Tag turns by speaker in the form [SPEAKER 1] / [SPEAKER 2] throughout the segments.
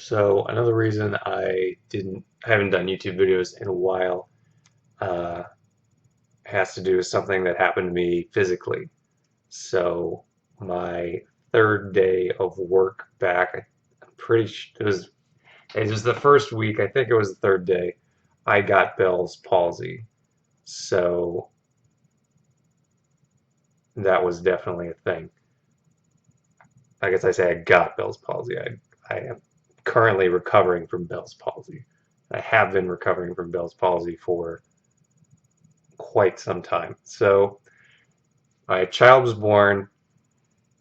[SPEAKER 1] So another reason I haven't done YouTube videos in a while uh, has to do with something that happened to me physically. So my third day of work back, I'm pretty sure it was the first week. I think it was the third day. I got Bell's palsy. So that was definitely a thing. I guess I say I got Bell's palsy. I am currently recovering from Bell's palsy. I have been recovering from Bell's palsy for quite some time. So my child was born.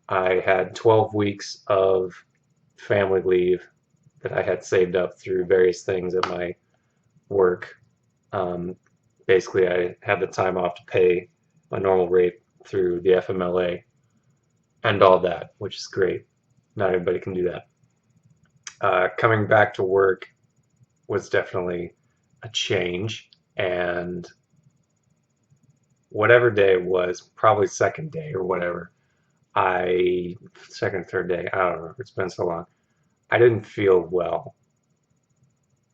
[SPEAKER 1] I had 12 weeks of family leave that I had saved up through various things at my work. Um, Basically, I had the time off to pay my normal rate through the FMLA and all that, which is great. Not everybody can do that. Coming back to work was definitely a change, and whatever day it was, probably second day or whatever, second, third day, I don't remember. It's been so long. I didn't feel well,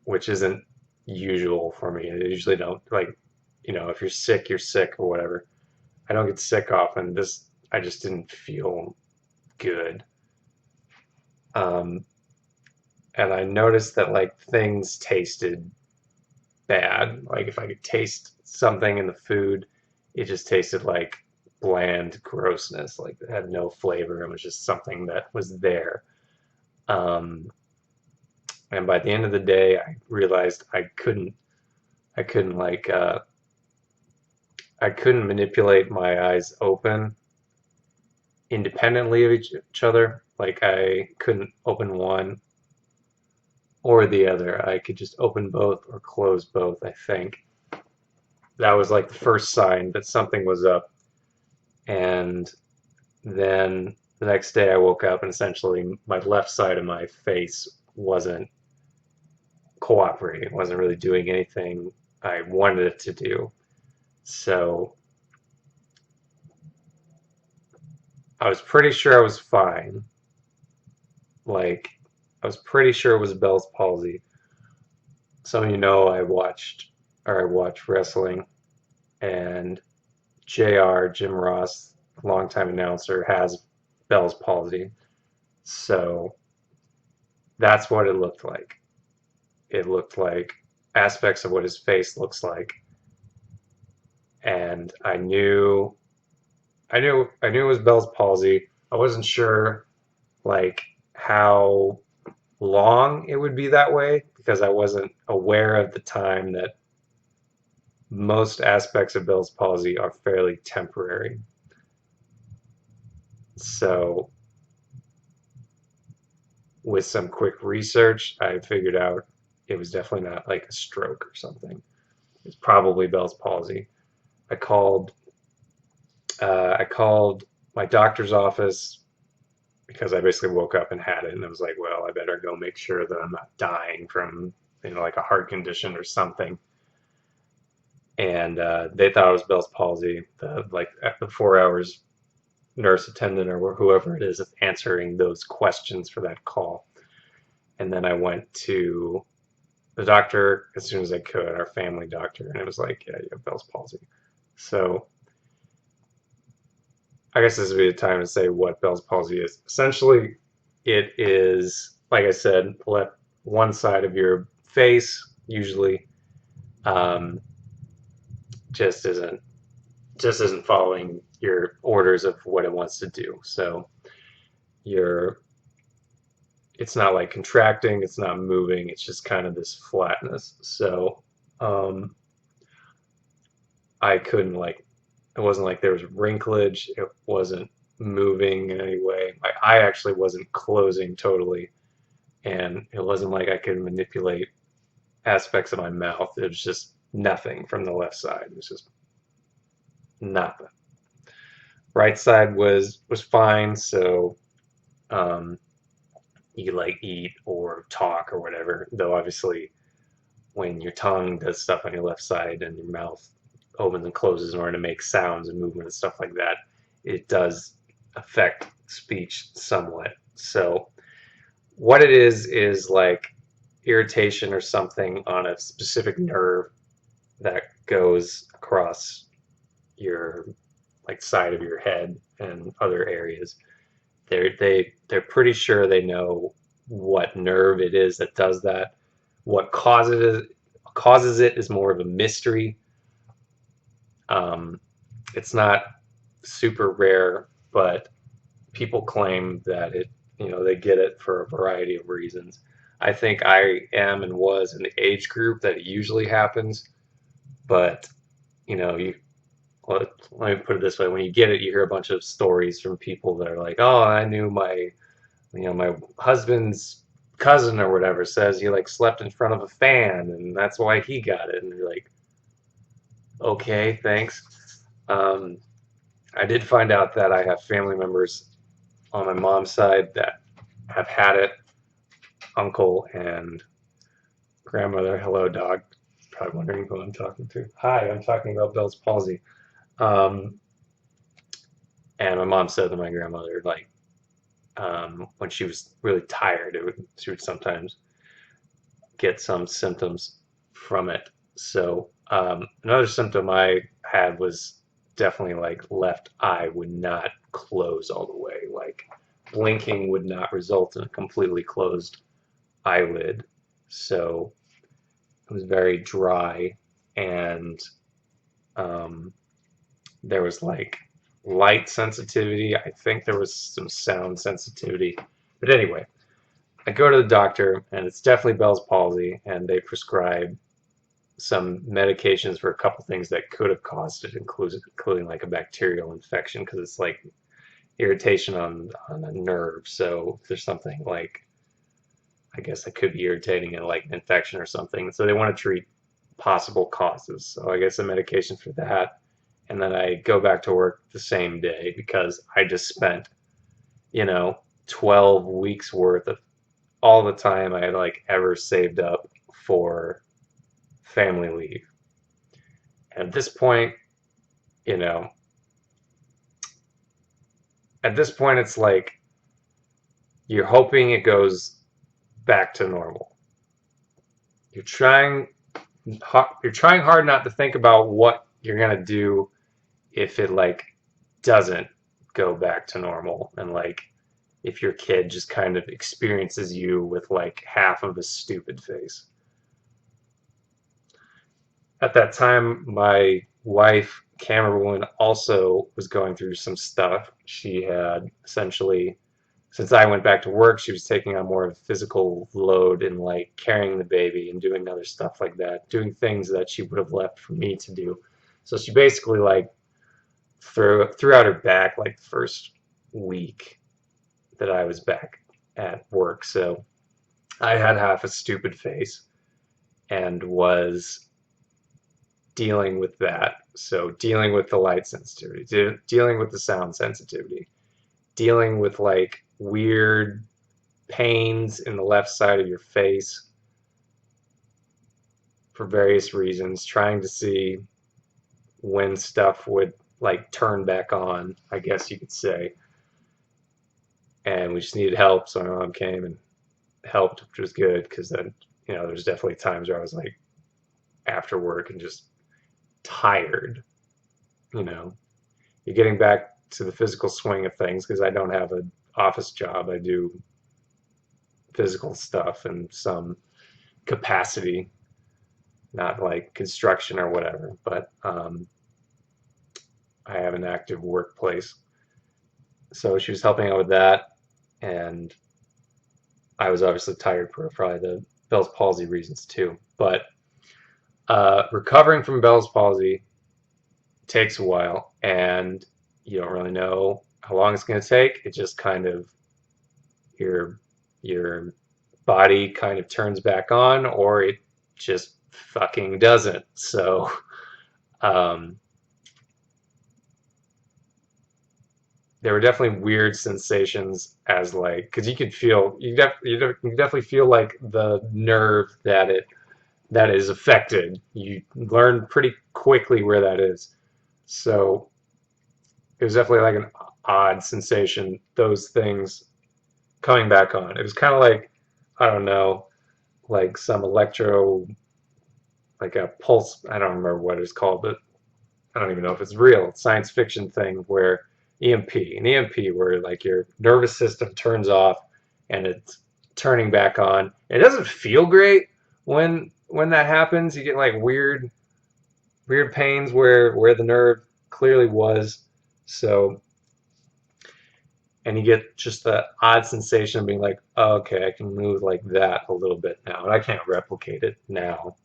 [SPEAKER 1] which isn't usual for me. I usually don't if you're sick, you're sick or whatever. I don't get sick often. I just didn't feel good. Um, and I noticed that like things tasted bad. Like if I could taste something in the food, it just tasted like bland grossness. Like it had no flavor. It was just something that was there. Um, and by the end of the day, I realized I couldn't like I couldn't manipulate my eyes open independently of each other. Like I couldn't open one or the other. I could just open both or close both, I think. That was like the first sign that something was up. And then the next day I woke up and essentially my left side of my face wasn't cooperating. It wasn't really doing anything I wanted it to do. So I was pretty sure I was fine. Like, I was pretty sure it was Bell's palsy. Some of you know I watch wrestling, and Jim Ross, longtime announcer, has Bell's palsy. So that's what it looked like. It looked like aspects of what his face looks like, and I knew it was Bell's palsy. I wasn't sure like how long it would be that way because I wasn't aware at the time that most aspects of Bell's palsy are fairly temporary. So, with some quick research, I figured out it was definitely not like a stroke or something. It's probably Bell's palsy. I called I called my doctor's office because I basically woke up and had it, and I was like, well, I better go make sure that I'm not dying from like a heart condition or something. And they thought it was Bell's palsy. After 4 hours, nurse attendant or whoever it is answering those questions for that call. And then I went to the doctor as soon as I could, our family doctor, and it was like, yeah, you have Bell's palsy. So I guess this would be the time to say what Bell's palsy is. Essentially, it is, like I said, let one side of your face usually um, just isn't following your orders of what it wants to do. So you're it's not like contracting, it's not moving, it's just kind of this flatness. So um, I couldn't like it wasn't like there was wrinklage, it wasn't moving in any way. My eye actually wasn't closing totally, and it wasn't like I could manipulate aspects of my mouth. It was just nothing from the left side. It was just nothing. Right side was fine, so um, you could like eat or talk or whatever. Though obviously, when your tongue does stuff on your left side and your mouth opens and closes in order to make sounds and movement and stuff like that, it does affect speech somewhat. So what it is like irritation or something on a specific nerve that goes across your like side of your head and other areas. They're pretty sure they know what nerve it is that does that. What causes it is more of a mystery. Um, it's not super rare, but people claim that they get it for a variety of reasons. I think I am and was in the age group that it usually happens, but you know, you let me put it this way: when you get it, you hear a bunch of stories from people that are like, "Oh, I knew my husband's cousin or whatever says he like slept in front of a fan and that's why he got it," and you're like, "Okay, thanks." Um, I did find out that I have family members on my mom's side that have had it. Uncle and grandmother. Hello, dog. Probably wondering who I'm talking to. Hi, I'm talking about Bell's palsy. Um, and my mom said to my grandmother, like, when she was really tired, she would sometimes get some symptoms from it. So another symptom I had was definitely like left eye would not close all the way. Like blinking would not result in a completely closed eyelid. So it was very dry, and um, there was like light sensitivity. I think there was some sound sensitivity. But anyway, I go to the doctor, and it's definitely Bell's palsy, and they prescribe some medications for a couple things that could have caused it, including like a bacterial infection, because it's like irritation on a nerve. So if there's something like, I guess it could be irritating and like an infection or something. So they want to treat possible causes. So I get some medication for that. And then I go back to work the same day because I just spent, you know, 12 weeks worth of all the time I had like ever saved up for family leave. And at this point, you know, at this point, it's like you're hoping it goes back to normal. You're trying, you're trying hard not to think about what you're gonna do if it like doesn't go back to normal, and like if your kid just kind of experiences you with like half of a stupid face. At that time, my wife, Cameron, also was going through some stuff. She had essentially, since I went back to work, she was taking on more of a physical load and like carrying the baby and doing other stuff like that, doing things that she would have left for me to do. So she basically like threw out her back like the first week that I was back at work. So I had half a stupid face and was dealing with that. So dealing with the light sensitivity, dealing with the sound sensitivity, dealing with like weird pains in the left side of your face for various reasons, trying to see when stuff would like turn back on, I guess you could say. And we just needed help, so my mom came and helped, which was good because then, there's definitely times where I was like after work and just tired. You know, you're getting back to the physical swing of things because I don't have an office job. I do physical stuff in some capacity, not like construction or whatever, but I have an active workplace. So she was helping out with that, and I was obviously tired for probably the Bell's palsy reasons too. But recovering from Bell's palsy takes a while, and you don't really know how long it's going to take. It just kind of your body kind of turns back on, or it just fucking doesn't. So um, there were definitely weird sensations as like because you could feel you definitely feel like the nerve that is affected. You learn pretty quickly where that is. So it was definitely like an odd sensation. Those things coming back on. It was kind of like, I don't know, like some electro, like a pulse. I don't remember what it's called, but I don't even know if it's real. Science fiction thing where an EMP, where like your nervous system turns off and it's turning back on. It doesn't feel great when that happens. You get like weird pains where the nerve clearly was. So, and you get just the odd sensation of being like, oh, okay, I can move like that a little bit now, and I can't replicate it now.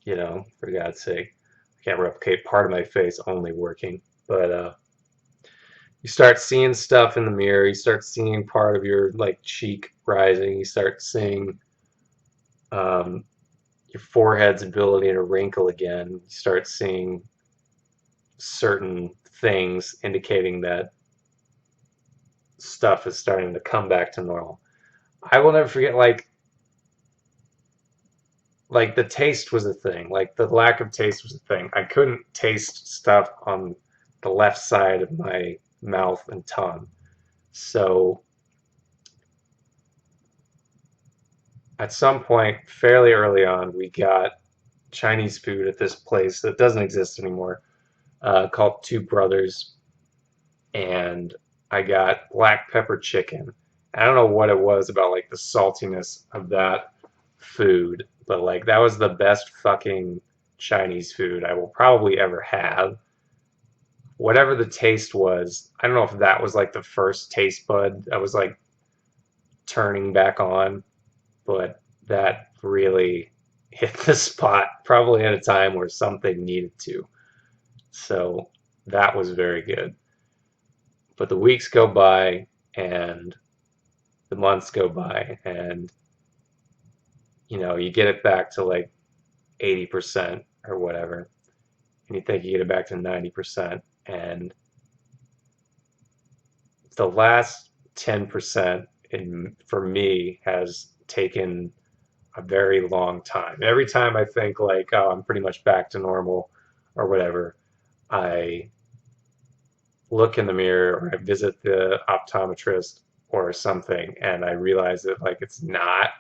[SPEAKER 1] For God's sake, I can't replicate part of my face only working. But you start seeing stuff in the mirror. You start seeing part of your like cheek rising. You start seeing um, your forehead's ability to wrinkle again. You start seeing certain things indicating that stuff is starting to come back to normal. I will never forget like the taste was a thing. Like the lack of taste was a thing. I couldn't taste stuff on the left side of my mouth and tongue. So at some point, fairly early on, we got Chinese food at this place that doesn't exist anymore, called Two Brothers, and I got black pepper chicken. I don't know what it was about like the saltiness of that food, but like that was the best fucking Chinese food I will probably ever have. Whatever the taste was, I don't know if that was like the first taste bud I was like turning back on, but that really hit the spot probably at a time where something needed to. So that was very good. But the weeks go by and the months go by, and you get it back to like 80% or whatever, and you think you get it back to 90%, and the last 10% for me has taken a very long time. Every time I think like, oh, I'm pretty much back to normal or whatever, I look in the mirror or I visit the optometrist or something, and I realize that like it's not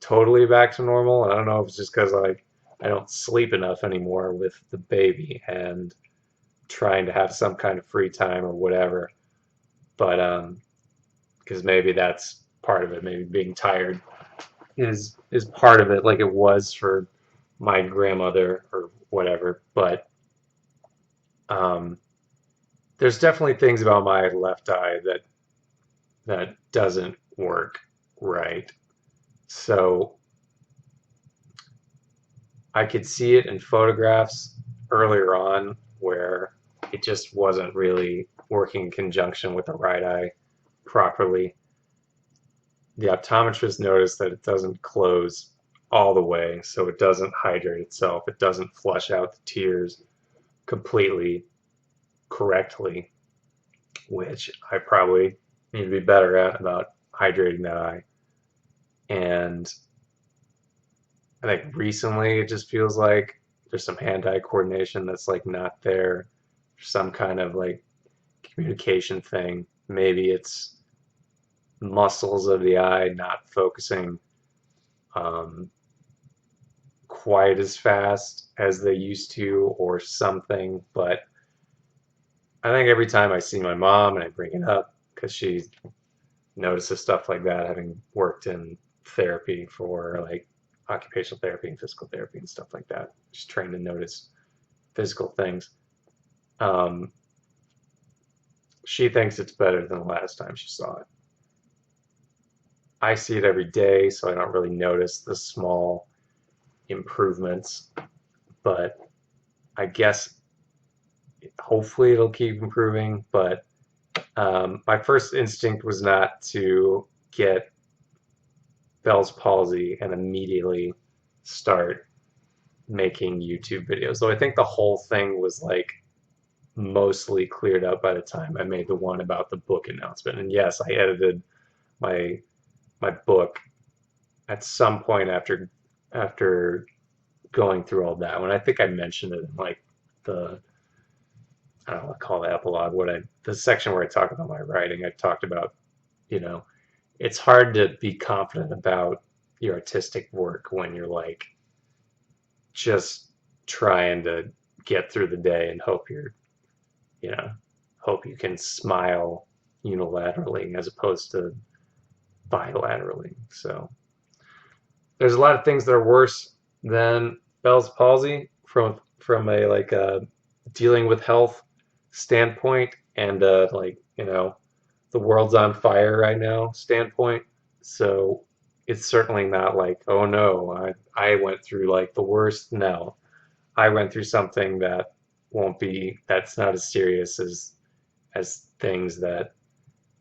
[SPEAKER 1] totally back to normal. And I don't know if it's just because like I don't sleep enough anymore with the baby and trying to have some kind of free time or whatever. But because maybe that's part of it. Maybe being tired is part of it, like it was for my grandmother or whatever. But um, there's definitely things about my left eye that doesn't work right. So I could see it in photographs earlier on where it just wasn't really working in conjunction with the right eye properly. The optometrist noticed that it doesn't close all the way, so it doesn't hydrate itself. It doesn't flush out the tears completely correctly, which I probably need to be better at about hydrating that eye. And I think recently it just feels like there's some hand-eye coordination that's like not there. Some kind of like communication thing. Maybe it's muscles of the eye not focusing um, quite as fast as they used to, or something. But I think every time I see my mom and I bring it up, because she notices stuff like that, having worked in therapy for like occupational therapy and physical therapy and stuff like that, she's trained to notice physical things. Um, she thinks it's better than the last time she saw it. I see it every day, so I don't really notice the small improvements, but I guess hopefully it'll keep improving. But my first instinct was not to get Bell's palsy and immediately start making YouTube videos. So I think the whole thing was like mostly cleared up by the time I made the one about the book announcement. And yes, I edited my my book at some point after going through all that. When I think I mentioned it in like the I don't know what to call the epilogue, the section where I talk about my writing, I talked about, you know, it's hard to be confident about your artistic work when you're like just trying to get through the day and hope you know, hope you can smile unilaterally as opposed to bilaterally. So there's a lot of things that are worse than Bell's palsy from a like dealing with health standpoint and like the world's on fire right now standpoint. So it's certainly not like, oh no, I went through like the worst. No, I went through something that won't be that's not as serious as things that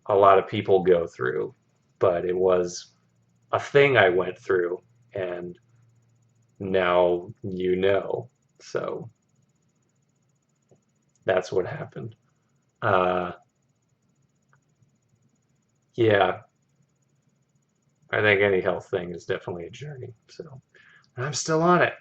[SPEAKER 1] a lot of people go through, but it was a thing I went through, and now you know. So that's what happened. Uh, yeah, I think any health thing is definitely a journey. So I'm still on it.